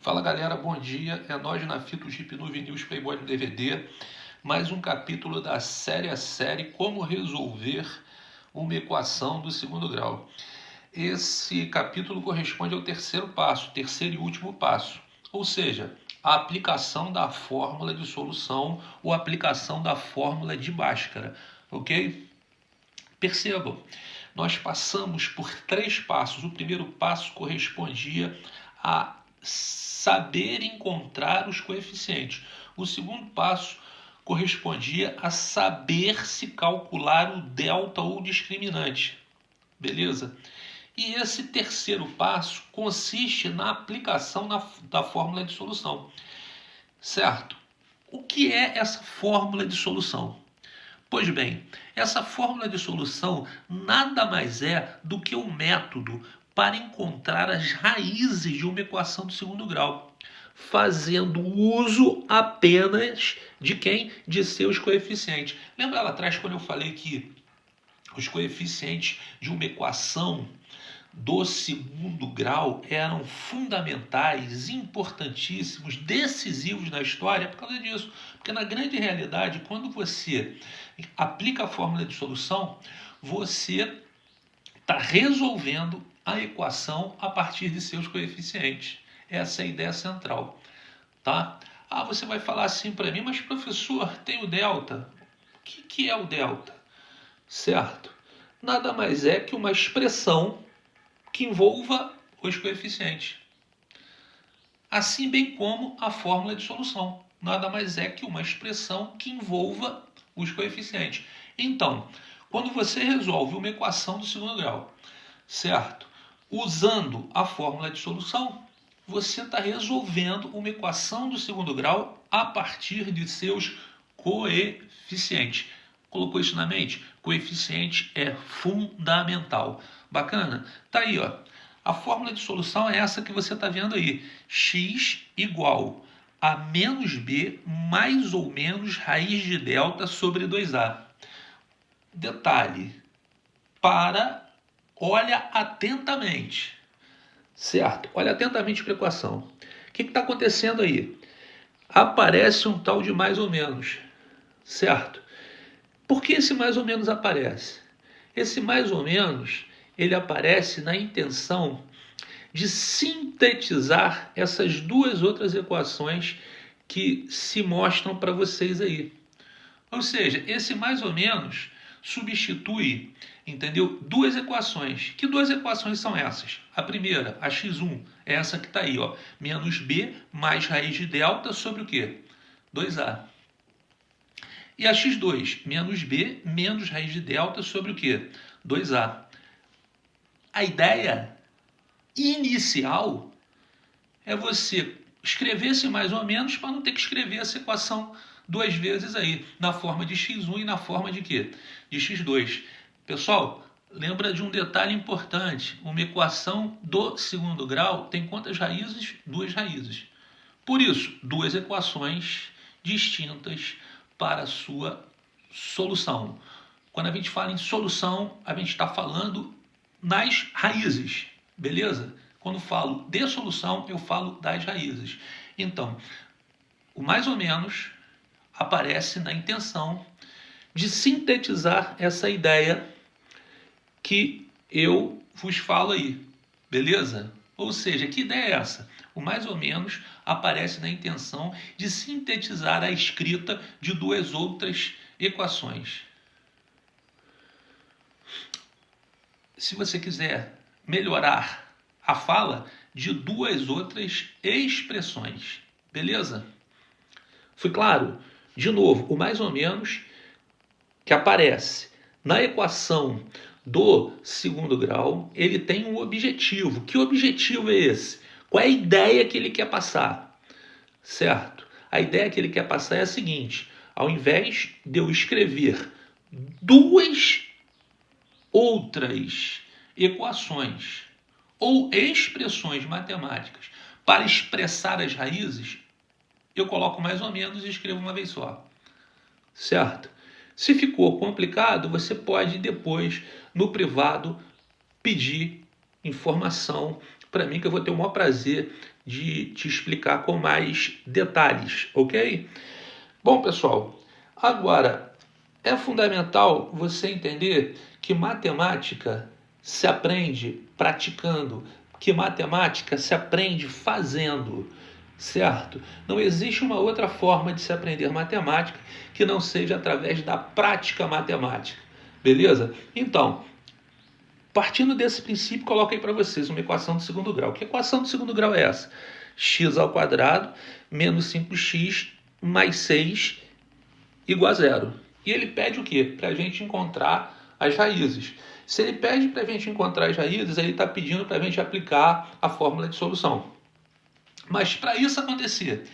Fala galera, bom dia. É nós na fita, o Jeep no vinil, os Playboy no DVD. Mais um capítulo da série a série Como Resolver uma Equação do Segundo Grau. Esse capítulo corresponde ao terceiro passo, terceiro e último passo. Ou seja, a aplicação da fórmula de solução ou aplicação da fórmula de Bhaskara. Ok? Percebam, nós passamos por três passos. O primeiro passo correspondia a saber encontrar os coeficientes. O segundo passo correspondia a saber se calcular o delta ou discriminante. Beleza? E esse terceiro passo consiste na aplicação da fórmula de solução. Certo? O que é essa fórmula de solução? Pois bem, essa fórmula de solução nada mais é do que um método para encontrar as raízes de uma equação do segundo grau, fazendo uso apenas de quem? De seus coeficientes. Lembra lá atrás quando eu falei que os coeficientes de uma equação do segundo grau eram fundamentais, importantíssimos, decisivos na história por causa disso. Porque na grande realidade, quando você aplica a fórmula de solução, você está resolvendo a equação a partir de seus coeficientes. Essa é a ideia central. Tá? Ah, você vai falar assim para mim, mas professor, tem o delta. O que é o delta? Certo? Nada mais é que uma expressão que envolva os coeficientes. Assim bem como a fórmula de solução. Nada mais é que uma expressão que envolva os coeficientes. Então, quando você resolve uma equação do segundo grau, certo? Usando a fórmula de solução, você está resolvendo uma equação do segundo grau a partir de seus coeficientes. Colocou isso na mente? Coeficiente é fundamental. Bacana? Tá aí, ó. A fórmula de solução é essa que você está vendo aí. X igual a menos b mais ou menos raiz de delta sobre 2a. Detalhe. Olha atentamente. Certo? Olha atentamente para a equação. O que está acontecendo aí? Aparece um tal de mais ou menos. Certo? Por que esse mais ou menos aparece? Esse mais ou menos, ele aparece na intenção de sintetizar essas duas outras equações que se mostram para vocês aí. Ou seja, esse mais ou menos substitui, entendeu? Duas equações. Que duas equações são essas? A primeira, a x1, é essa que está aí, ó, menos b mais raiz de delta sobre o quê? 2a. E a x2, menos b menos raiz de delta sobre o quê? 2a. A ideia inicial é você escrever esse mais ou menos para não ter que escrever essa equação duas vezes aí, na forma de x1 e na forma de quê? De x2. Pessoal, lembra de um detalhe importante. Uma equação do segundo grau tem quantas raízes? Duas raízes. Por isso, duas equações distintas para a sua solução. Quando a gente fala em solução, a gente está falando nas raízes, beleza? Quando falo de solução, eu falo das raízes. Então, o mais ou menos aparece na intenção de sintetizar essa ideia que eu vos falo aí, beleza? Ou seja, que ideia é essa? O mais ou menos aparece na intenção de sintetizar a escrita de duas outras equações. Se você quiser melhorar a fala de duas outras expressões, beleza? Foi claro? De novo, o mais ou menos que aparece na equação do segundo grau, ele tem um objetivo. Que objetivo é esse? Qual é a ideia que ele quer passar? Certo? A ideia que ele quer passar é a seguinte: ao invés de eu escrever duas outras equações ou expressões matemáticas para expressar as raízes, eu coloco mais ou menos e escrevo uma vez só. Certo? Se ficou complicado, você pode depois, no privado, pedir informação para mim, que eu vou ter o maior prazer de te explicar com mais detalhes, ok? Bom, pessoal, agora é fundamental você entender que matemática se aprende praticando, que matemática se aprende fazendo, certo? Não existe uma outra forma de se aprender matemática que não seja através da prática matemática, beleza? Então, partindo desse princípio, coloco aí para vocês uma equação do segundo grau. Que equação do segundo grau é essa? X ao quadrado menos 5x mais 6 igual a zero. E ele pede o quê? Para a gente encontrar as raízes. Se ele pede para a gente encontrar as raízes, ele está pedindo para a gente aplicar a fórmula de solução. Mas para isso acontecer,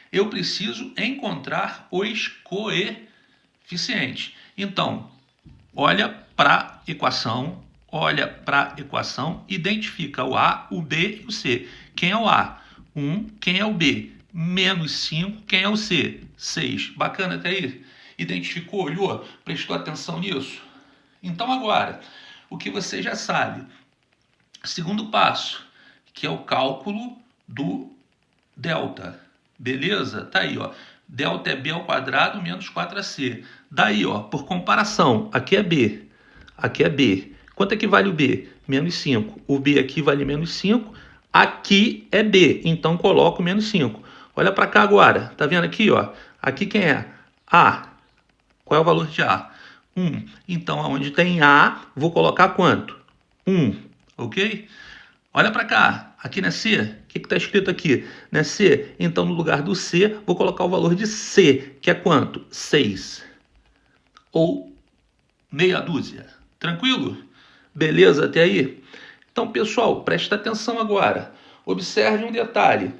eu preciso encontrar os coeficientes. Então, olha para a equação, identifica o A, o B e o C. Quem é o A? 1. Quem é o B? Menos 5. Quem é o C? 6. Bacana até aí? Identificou, olhou, prestou atenção nisso? Então agora, o que você já sabe. Segundo passo, que é o cálculo do delta. Beleza? Tá aí, ó. Delta é b ao quadrado menos 4ac. Daí, ó, por comparação, aqui é b, aqui é b. Quanto é que vale o b? Menos 5. O b aqui vale menos 5. Aqui é b, então coloco menos 5. Olha para cá agora. Tá vendo aqui, ó? Aqui quem é? A. Qual é o valor de A? 1. Então, onde tem A, vou colocar quanto? 1. Ok? Olha para cá. Aqui não é C? O que está escrito aqui? Não é C? Então, no lugar do C, vou colocar o valor de C, que é quanto? 6. Ou meia dúzia. Tranquilo? Beleza até aí? Então, pessoal, presta atenção agora. Observe um detalhe.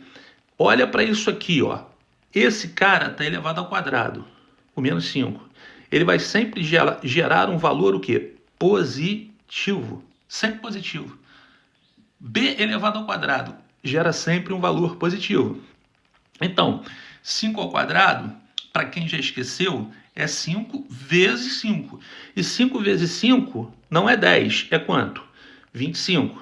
Olha para isso aqui, ó. Esse cara está elevado ao quadrado, o menos 5. Ele vai sempre gerar um valor o quê? Positivo. Sempre positivo. B elevado ao quadrado gera sempre um valor positivo. Então, 5 ao quadrado, para quem já esqueceu, é 5 vezes 5. E 5 vezes 5 não é 10, é quanto? 25.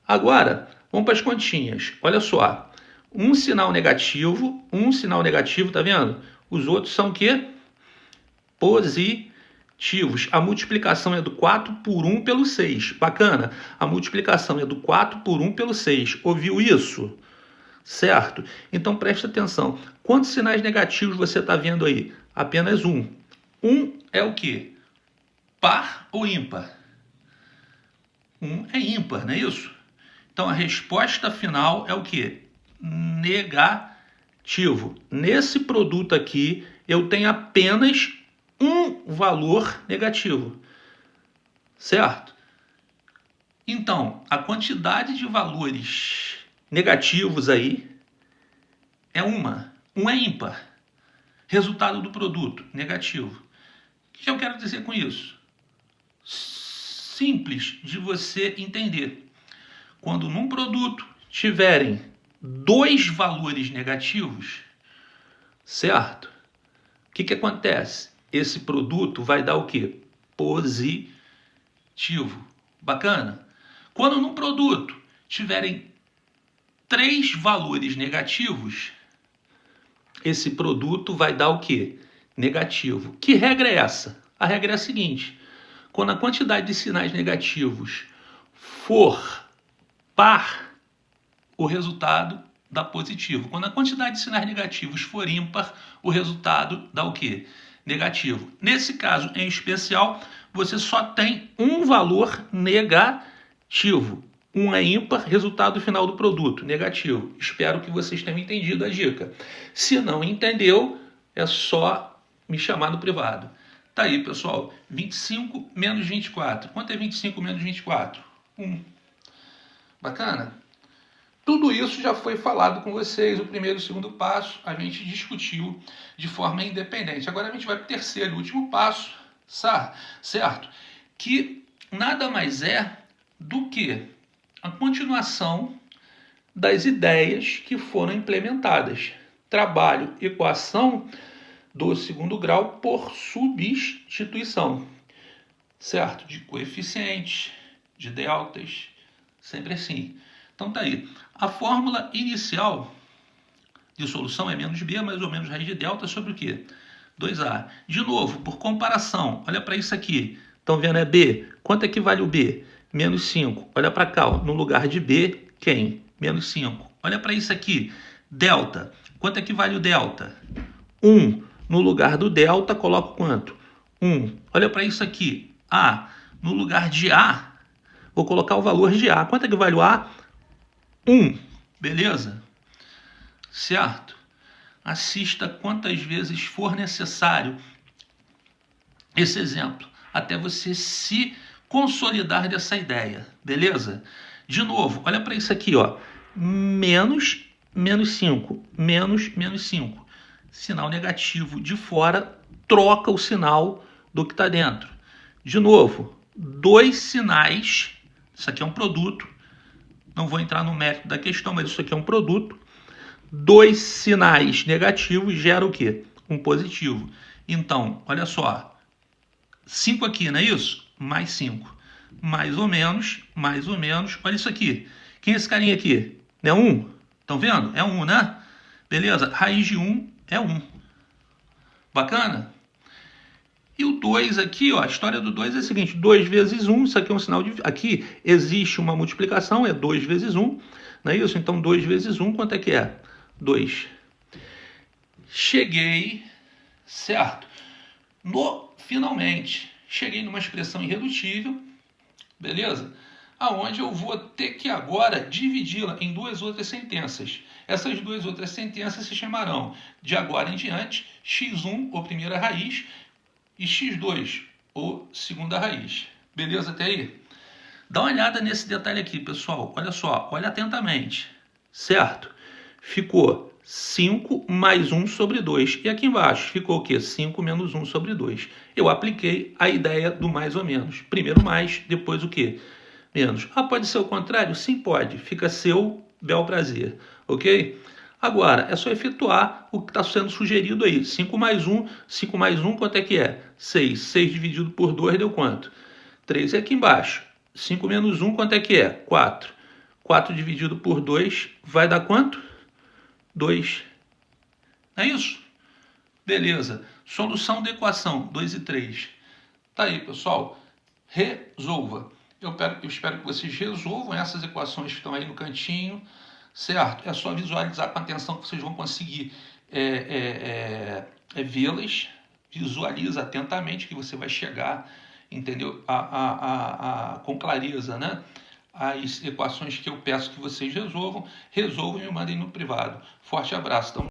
Agora, vamos para as continhas. Olha só, um sinal negativo, tá vendo? Os outros são o quê? Positivos. A multiplicação é do 4 por 1 pelo 6. Bacana? A multiplicação é do 4 por 1 pelo 6. Ouviu isso? Certo? Então presta atenção. Quantos sinais negativos você está vendo aí? Apenas um. Um é o quê? Par ou ímpar? Um é ímpar, não é isso? Então a resposta final é o quê? Negativo. Nesse produto aqui, eu tenho apenas um valor negativo, certo? Então, a quantidade de valores negativos aí é uma. Um é ímpar. Resultado do produto, negativo. O que eu quero dizer com isso? Simples de você entender. Quando num produto tiverem dois valores negativos, certo? O que acontece? Esse produto vai dar o quê? Positivo. Bacana? Quando num produto tiverem 3 valores negativos, esse produto vai dar o quê? Negativo. Que regra é essa? A regra é a seguinte: quando a quantidade de sinais negativos for par, o resultado dá positivo. Quando a quantidade de sinais negativos for ímpar, o resultado dá o quê? Negativo. Nesse caso, em especial, você só tem um valor negativo. Um é ímpar, resultado final do produto, negativo. Espero que vocês tenham entendido a dica. Se não entendeu, é só me chamar no privado. Tá aí, pessoal. 25 menos 24. Quanto é 25 menos 24? 1. Bacana? Tudo isso já foi falado com vocês. O primeiro e o segundo passo a gente discutiu de forma independente. Agora a gente vai para o terceiro e último passo, certo? Que nada mais é do que a continuação das ideias que foram implementadas. Trabalho equação do segundo grau por substituição, certo? De coeficientes, de deltas, sempre assim. Então tá aí. A fórmula inicial de solução é menos b mais ou menos raiz de delta sobre o quê? 2a. De novo, por comparação, olha para isso aqui. Estão vendo? É b. Quanto é que vale o b? Menos 5. Olha para cá, ó. No lugar de b, quem? Menos 5. Olha para isso aqui. Delta. Quanto é que vale o delta? 1. No lugar do delta, coloco quanto? 1. Olha para isso aqui. A. No lugar de A, vou colocar o valor de A. Quanto é que vale o A? 1. Beleza? Certo? Assista quantas vezes for necessário esse exemplo, até você se consolidar dessa ideia. Beleza? De novo, olha para isso aqui, ó. Menos 5. Menos 5. Sinal negativo de fora troca o sinal do que está dentro. De novo, dois sinais, isso aqui é um produto, não vou entrar no mérito da questão, mas isso aqui é um produto, dois sinais negativos geram o quê? Um positivo. Então, olha só, 5 aqui, não é isso? Mais 5. Mais ou menos, olha isso aqui. Quem é esse carinha aqui? Não é 1? Estão vendo? É 1, né? Beleza? Raiz de 1 é 1. Bacana? E o 2 aqui, ó, a história do 2 é a seguinte, 2 vezes 1, isso aqui é um sinal de... Aqui existe uma multiplicação, é 2 vezes 1, não é isso? Então 2 vezes 1, quanto é que é? 2. Cheguei, certo? Finalmente, cheguei numa expressão irredutível, beleza? Aonde eu vou ter que agora dividi-la em duas outras sentenças. Essas duas outras sentenças se chamarão, de agora em diante, x1, ou primeira raiz, e x2, ou segunda raiz. Beleza até aí? Dá uma olhada nesse detalhe aqui, pessoal. Olha só, olha atentamente. Certo? Ficou 5 mais 1 sobre 2. E aqui embaixo ficou o quê? 5 menos 1 sobre 2. Eu apliquei a ideia do mais ou menos. Primeiro mais, depois o quê? Menos. Ah, pode ser o contrário? Sim, pode. Fica seu bel prazer. Ok? Agora, é só efetuar o que está sendo sugerido aí. 5 mais 1, quanto é que é? 6. 6 dividido por 2 deu quanto? 3. E aqui embaixo, 5 menos 1, quanto é que é? 4. 4 dividido por 2 vai dar quanto? 2. É isso? Beleza. Solução da equação 2 e 3. Tá aí, pessoal. Resolva. Eu espero que vocês resolvam essas equações que estão aí no cantinho. Certo? É só visualizar com atenção que vocês vão conseguir vê-las. Visualiza atentamente que você vai chegar, entendeu? Com clareza, né? As equações que eu peço que vocês resolvam e me mandem no privado. Forte abraço. Então,